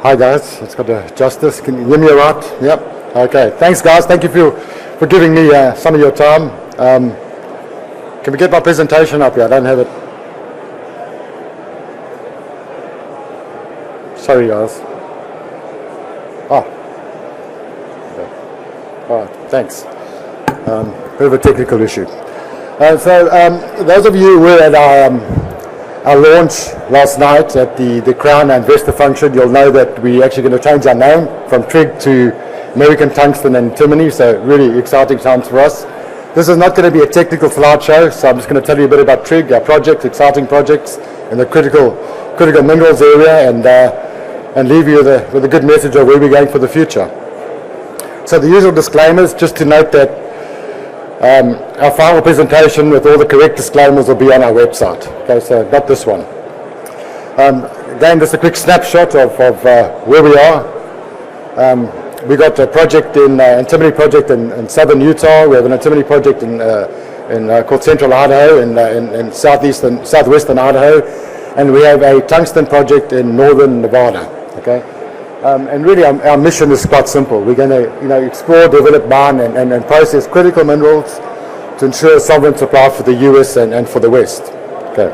Hi guys, it's got to justice. Can you hear me all right? Yep. Okay. Thanks guys. Thank you for giving me some of your time. Can we get my presentation up here? I don't have it. Sorry guys. Oh. Okay. All right. Thanks. Bit of a technical issue. So those of you who were at our launch last night at the Crown Investor Function, you'll know that we're actually going to change our name from Trigg to American Tungsten and Antimony, so really exciting times for us. This is not going to be a technical slideshow, so I'm just going to tell you a bit about Trigg, our projects, exciting projects in the critical minerals area, and leave you with a good message of where we're going for the future. So the usual disclaimers, just to note that our final presentation with all the correct disclaimers will be on our website. Okay, so not this one. Again, just a quick snapshot of where we are. We got a project antimony project in southern Utah. We have an antimony project called Central Idaho in southwestern Idaho, and we have a tungsten project in northern Nevada. Okay. And really our mission is quite simple. We're going to explore, develop, mine and process critical minerals to ensure sovereign supply for the US and for the West. Okay.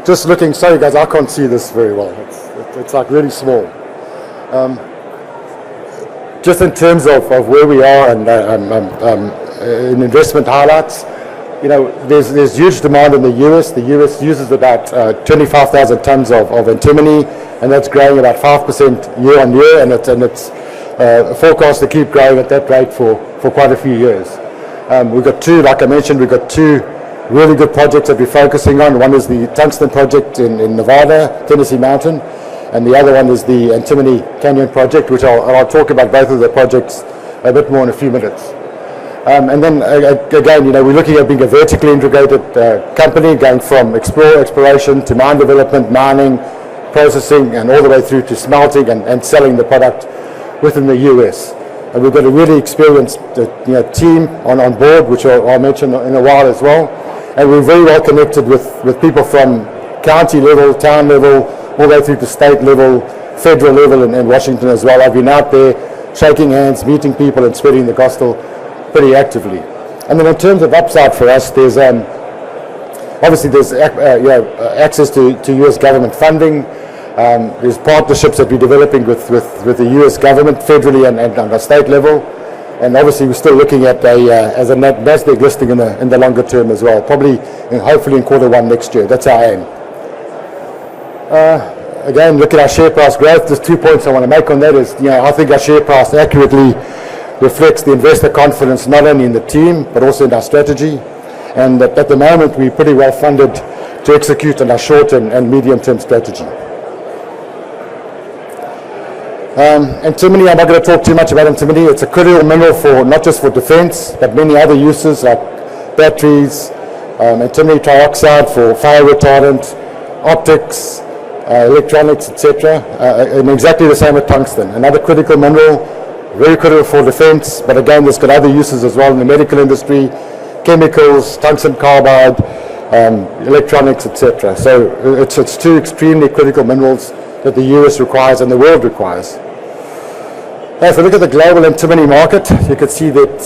Just looking, sorry guys, I can't see this very well. It's like really small. Just in terms of where we are and in investment highlights, there's huge demand in the US. The US uses about 25,000 tons of antimony, and that's growing about 5% year on year, and it's forecast to keep growing at that rate for quite a few years. We've got like I mentioned, we've got two really good projects that we're focusing on. One is the tungsten project in Nevada, Tennessee Mountain, and the other one is the Antimony Canyon project, which I'll talk about both of the projects a bit more in a few minutes. And then again, we're looking at being a vertically integrated company, going from exploration to mine development, mining, processing, and all the way through to smelting and selling the product within the US. And we've got a really experienced team on board, which I'll mention in a while as well. And we're very well connected with people from county level, town level, all the way through to state level, federal level in Washington as well. I've been out there shaking hands, meeting people and spreading the gospel pretty actively. And then in terms of upside for us, there's obviously access to US government funding. There's partnerships that we're developing with the US government federally and on the state level. And obviously we're still looking at as a NASDAQ listing in the longer term as well, probably hopefully in Q1 next year. That's our aim. Again, look at our share price growth. Just 2 points I want to make on that is, I think our share price accurately reflects the investor confidence not only in the team but also in our strategy, and that at the moment we're pretty well funded to execute on our short and medium-term strategy. Antimony, I'm not going to talk too much about antimony. It's a critical mineral for not just for defense but many other uses like batteries, antimony trioxide for fire retardant, optics, electronics, etc. And exactly the same with tungsten, another critical mineral, very critical for defense, but again there's got other uses as well in the medical industry, chemicals, tungsten carbide, electronics, etc. So it's two extremely critical minerals that the US requires and the world requires. Now, if we look at the global antimony market, you can see that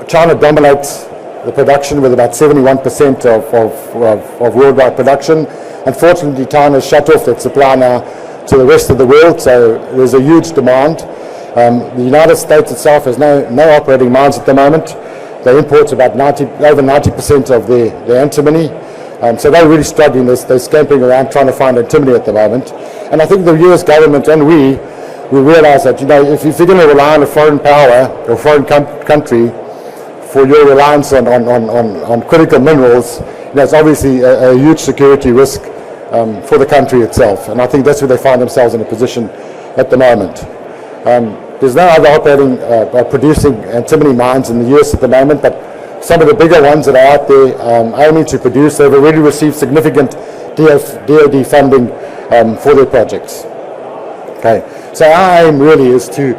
China dominates the production with about 71% of worldwide production. Unfortunately, China has shut off its supply now to the rest of the world, so there's a huge demand. The United States itself has no operating mines at the moment. They import about over 90% of their antimony. So they're really struggling. They're scampering around trying to find antimony at the moment. And I think the US government and we realize that, if you're going to rely on a foreign power or foreign country for your reliance on critical minerals, it's obviously a huge security risk for the country itself. And I think that's where they find themselves in a position at the moment. There's no other operating producing antimony mines in the US at the moment, but some of the bigger ones that are out there aiming to produce, they've already received significant DoD funding for their projects. Okay, so our aim really is to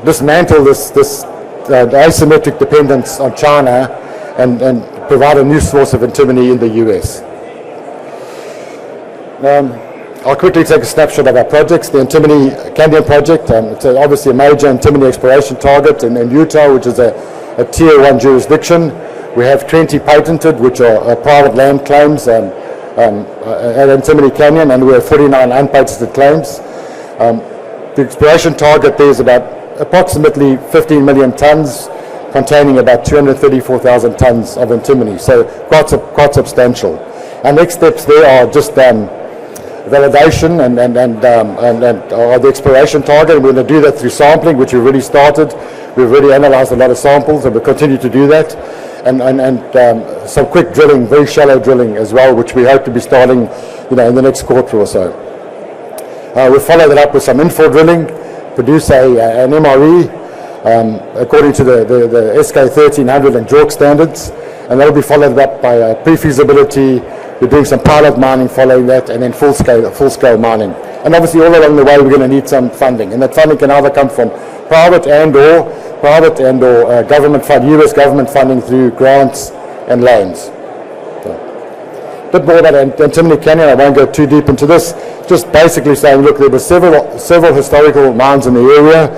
dismantle this asymmetric dependence on China and provide a new source of antimony in the US. I'll quickly take a snapshot of our projects. The Antimony Canyon project, it's obviously a major antimony exploration target in Utah, which is a Tier 1 jurisdiction. We have 20 patented, which are private land claims at Antimony Canyon, and we have 49 unpatented claims. The exploration target there is about approximately 15 million tons, containing about 234,000 tons of antimony, so quite substantial. Our next steps there are just validation and the exploration target. We're going to do that through sampling, which we've already started. We've already analysed a lot of samples, and we'll continue to do that. And some quick drilling, very shallow drilling as well, which we hope to be starting, in the next quarter or so. We'll follow that up with some infill drilling, produce an MRE according to the SK 1300 and JORC standards, and that'll be followed up by pre-feasibility. We're doing some pilot mining following that, and then full-scale mining. And obviously, all along the way, we're going to need some funding, and that funding can either come from private and/or government fund, US government funding through grants and loans. So, a bit more about Antimony Canyon. I won't go too deep into this. Just basically saying, look, there were several historical mines in the area.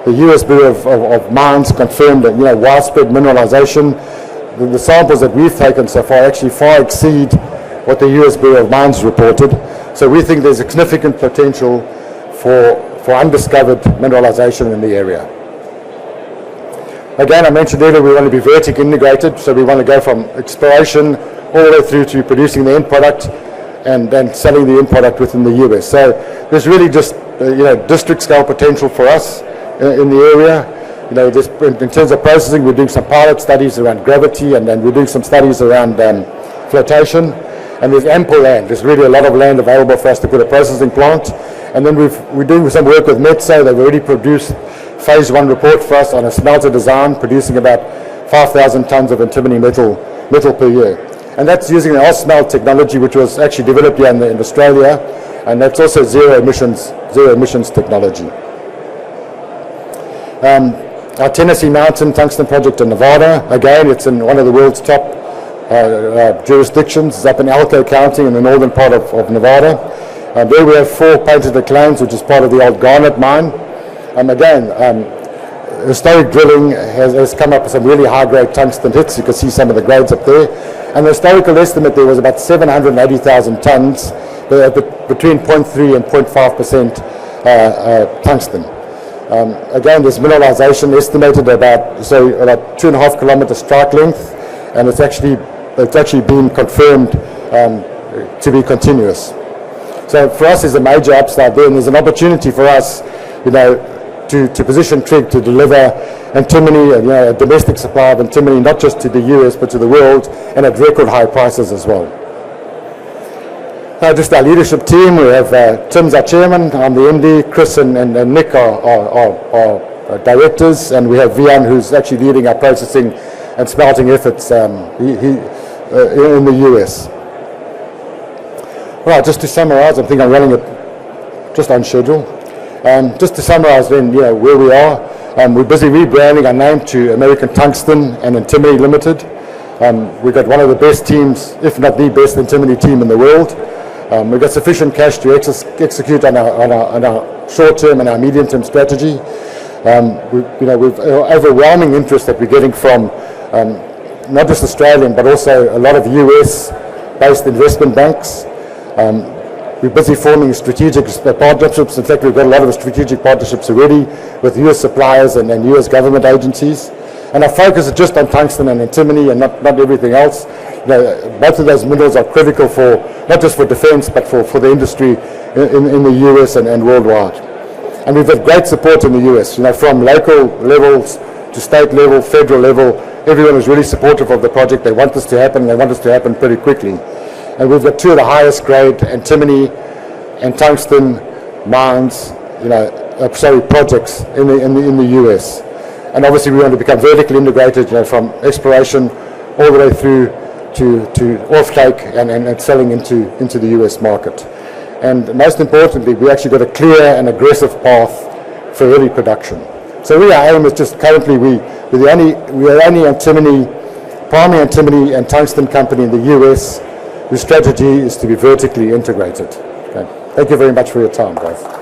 The US Bureau of Mines confirmed that widespread mineralization. The samples that we've taken so far actually far exceed what the US Bureau of Mines reported. So we think there's significant potential for undiscovered mineralization in the area. Again, I mentioned earlier we want to be vertically integrated, so we want to go from exploration all the way through to producing the end product and then selling the end product within the US. So there's really just district scale potential for us in the area. In terms of processing, we're doing some pilot studies around gravity, and then we're doing some studies around flotation. And there's ample land. There's really a lot of land available for us to put a processing plant. And then we're doing some work with Metso. They've already produced phase 1 report for us on a smelter design, producing about 5,000 tons of antimony metal per year. And that's using the Osmelt technology, which was actually developed here in Australia, and that's also zero emissions technology. Our Tennessee Mountain Tungsten project in Nevada, again, it's in one of the world's top jurisdictions. It's up in Elko County in the northern part of Nevada. There we have 4 patented claims, which is part of the old Garnet mine. Historic drilling has come up with some really high-grade tungsten hits. You can see some of the grades up there. And the historical estimate there was about 780,000 tons, between 0.3 and 0.5% tungsten. Again, this mineralization estimated about 2.5 kilometer strike length, and it's actually been confirmed to be continuous. So for us, there's a major upside there, and there's an opportunity for us, to position Trigg to deliver antimony, a domestic supply of antimony, not just to the US but to the world, and at record high prices as well. Just our leadership team, we have Tim's our chairman, I'm the MD, Chris and Nick are directors, and we have Vian, who's actually leading our processing and smelting efforts in the US. Right, just to summarize, I think I'm running it just on schedule. Just to summarize then, where we are, we're busy rebranding our name to American Tungsten and Antimony Limited. We've got one of the best teams, if not the best antimony team in the world. We've got sufficient cash to execute on our short-term and our medium-term strategy. We've overwhelming interest that we're getting from not just Australian, but also a lot of US-based investment banks. We're busy forming strategic partnerships. In fact, we've got a lot of strategic partnerships already with US suppliers and US government agencies. And our focus is just on tungsten and antimony and not everything else. Both of those minerals are critical for, not just for defense, but for the industry in the US and worldwide. And we've had great support in the US, from local levels to state level, federal level. Everyone is really supportive of the project. They want this to happen, and they want this to happen pretty quickly. And we've got 2 of the highest grade antimony and tungsten mines, projects in the US. And obviously we want to become vertically integrated, from exploration all the way through to offtake and selling into the US market. And most importantly, we actually got a clear and aggressive path for early production. So our aim is just currently we're the only primary antimony and tungsten company in the US. The strategy is to be vertically integrated. Okay. Thank you very much for your time, guys.